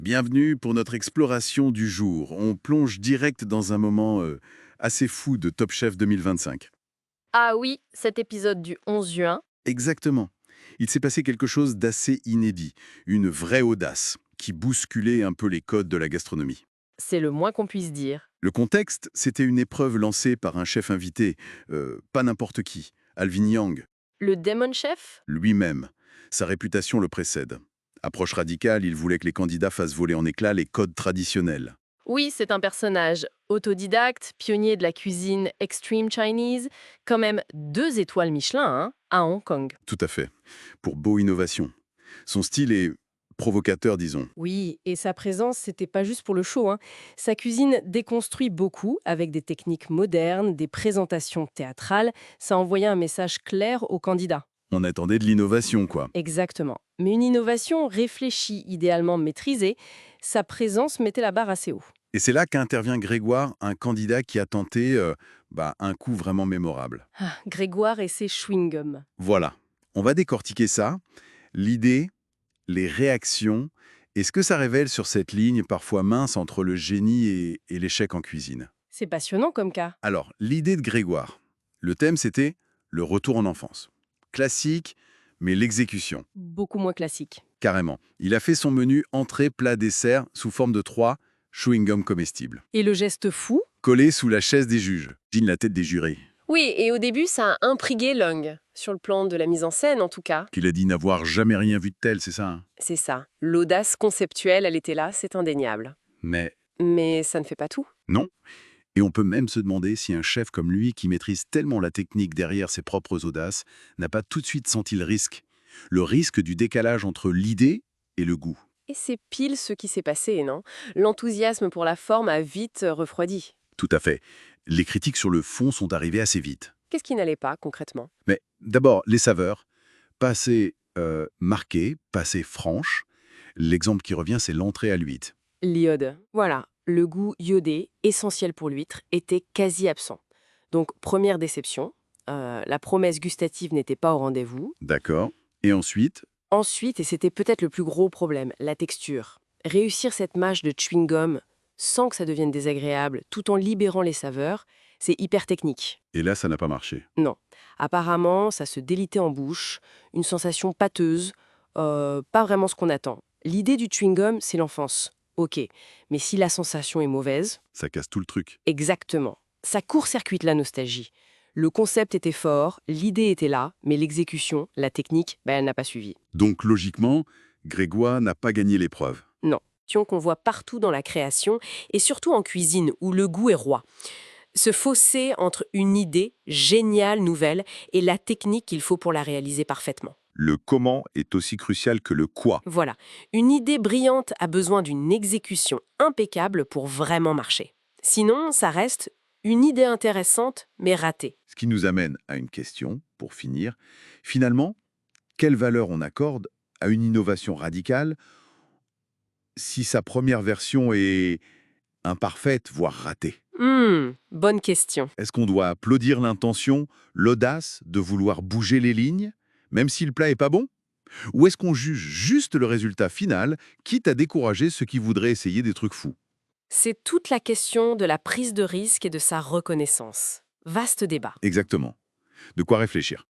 Bienvenue pour notre exploration du jour. On plonge direct dans un moment assez fou de Top Chef 2025. Ah oui, cet épisode du 11 juin, Exactement. Il s'est passé quelque chose d'assez inédit, une vraie audace, qui bousculait un peu les codes de la gastronomie. c'est le moins qu'on puisse dire. Le contexte, c'était une épreuve lancée par un chef invité, pas n'importe qui, Alvin Yang, Le Demon Chef? lui-même. Sa réputation le précède. Approche radicale, il voulait que les candidats fassent voler en éclats les codes traditionnels. Oui, c'est un personnage autodidacte, pionnier de la cuisine extreme Chinese, quand même 2 étoiles Michelin, hein, à Hong Kong. Tout à fait. Pour Beau Innovation. Son style est provocateur, disons. Oui, et sa présence, c'était pas juste pour le show, hein. Sa cuisine déconstruit beaucoup avec des techniques modernes, des présentations théâtrales. Ça envoyait un message clair aux candidats. On attendait de l'innovation, quoi. Exactement. Mais une innovation réfléchie, idéalement maîtrisée, sa présence mettait la barre assez haut. Et c'est là qu'intervient Grégoire, un candidat qui a tenté un coup vraiment mémorable. Ah, Grégoire et ses chewing-gums. Voilà. On va décortiquer ça. L'idée, les réactions, et ce que ça révèle sur cette ligne parfois mince entre le génie et l'échec en cuisine. C'est passionnant comme cas. Alors, l'idée de Grégoire. Le thème, c'était le retour en enfance. Classique, mais l'exécution. Beaucoup moins classique. Carrément. Il a fait son menu entrée, plat, dessert sous forme de 3 chewing-gums comestibles. Et le geste fou? Collés sous la chaise des juges. Digne la tête des jurés. Oui, et au début, ça a intrigué Long, sur le plan de la mise en scène en tout cas. Qu'il a dit n'avoir jamais rien vu de tel, c'est ça, hein? C'est ça. L'audace conceptuelle, elle était là, c'est indéniable. Mais Mais ça ne fait pas tout. non. Et on peut même se demander si un chef comme lui, qui maîtrise tellement la technique derrière ses propres audaces, n'a pas tout de suite senti le risque. Le risque du décalage entre l'idée et le goût. Et c'est pile ce qui s'est passé, non? L'enthousiasme pour la forme a vite refroidi. Tout à fait. Les critiques sur le fond sont arrivées assez vite. Qu'est-ce qui n'allait pas, concrètement? Mais d'abord, les saveurs. Pas assez marquées, pas assez franches. L'exemple qui revient, c'est l'entrée à l'huître. L'iode. Voilà, le goût iodé, essentiel pour l'huître, était quasi absent. Donc, première déception, la promesse gustative n'était pas au rendez-vous. D'accord. Et ensuite, Ensuite, et c'était peut-être le plus gros problème, la texture. Réussir cette mâche de chewing-gum sans que ça devienne désagréable, tout en libérant les saveurs, c'est hyper technique. et là, ça n'a pas marché. Non. Apparemment, ça se délitait en bouche, une sensation pâteuse, pas vraiment ce qu'on attend. L'idée du chewing-gum, c'est l'enfance. Ok, mais si la sensation est mauvaise, Ça casse tout le truc. exactement. Ça court-circuite la nostalgie. Le concept était fort, l'idée était là, mais l'exécution, la technique, elle n'a pas suivi. Donc, logiquement, Grégoire n'a pas gagné l'épreuve. Non. Qu'on voit partout dans la création, et surtout en cuisine, où le goût est roi. Ce fossé entre une idée géniale, nouvelle, et la technique qu'il faut pour la réaliser parfaitement. Le comment est aussi crucial que le quoi. Voilà, une idée brillante a besoin d'une exécution impeccable pour vraiment marcher. Sinon, ça reste une idée intéressante, mais ratée. Ce qui nous amène à une question, pour finir. Finalement, quelle valeur on accorde à une innovation radicale si sa première version est imparfaite, voire ratée? Bonne question. Est-ce qu'on doit applaudir l'intention, l'audace de vouloir bouger les lignes, même si le plat est pas bon? Ou est-ce qu'on juge juste le résultat final, quitte à décourager ceux qui voudraient essayer des trucs fous? C'est toute la question de la prise de risque et de sa reconnaissance. Vaste débat. Exactement. De quoi réfléchir.